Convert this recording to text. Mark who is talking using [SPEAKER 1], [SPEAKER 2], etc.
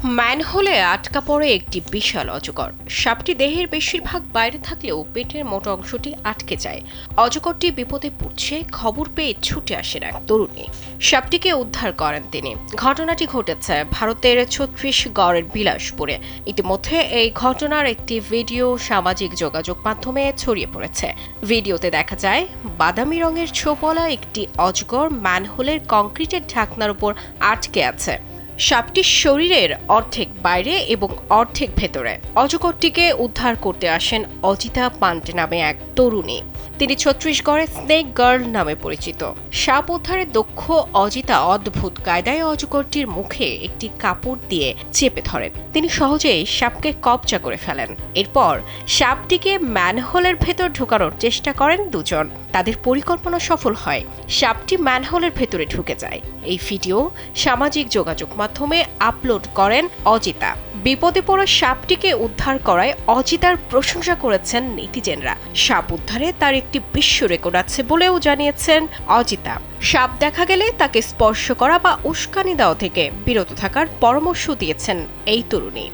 [SPEAKER 1] ম্যানহোলে আটকা পড়ে একটি বিশাল অজগর। সাপটি দেহের বেশিরভাগ বাইরে থাকলেও পেটের মোটা অংশটি আটকে যায়। অজগরটি বিপদে পড়ছে খবর পেয়ে ছুটে আসেন এক তরুণী। সাপটিকে উদ্ধার করেন তিনি। ঘটনাটি ঘটেছে ভারতের ছত্তিশগড়ের বিলাসপুরে। ইতিমধ্যে এই ঘটনার একটি ভিডিও সামাজিক যোগাযোগ মাধ্যমে ছড়িয়ে পড়েছে। ভিডিওতে দেখা যায় বাদামি রঙের ছোপলা একটি অজগর ম্যানহোলের কংক্রিটের ঢাকনার উপর আটকে আছে। সাপটির শরীরের অর্ধেক বাইরে এবং অর্ধেক ভেতরে। অজগরটিকে উদ্ধার করতে আসেন অজিতা পান্ডে নামে এক তরুণী। তিনি ছত্তিশগড়ের স্নেক গার্ল নামে পরিচিত। সাপ উদ্ধারে দক্ষ অজিতা অদ্ভুত কায়দায় অজগরটির মুখে একটি কাপড় দিয়ে চেপে ধরেন। তিনি সহজেই সাপকে কবজা করে ফেলেন। এরপর সাপটিকে ম্যানহোলের ভেতর ঢোকানোর চেষ্টা করেন দুজন। তাদের পরিকল্পনা সফল হয়। সাপটি ম্যানহোলের ভেতরে ঢুকে যায়। এই ভিডিও সামাজিক যোগাযোগ মাধ্যমে আপলোড করেন অজিতা। বিপদে পড়া সাপটিকে উদ্ধার করায় অজিতার প্রশংসা করেছেন নেটিজেনরা। সাপ উদ্ধারে তার একটি বিশ্ব রেকর্ড আছে বলেও জানিয়েছেন অজিতা। সাপ দেখা গেলে তাকে স্পর্শ করা বা উস্কানি দেওয়া থেকে বিরত থাকার পরামর্শ দিয়েছেন এই তরুণী।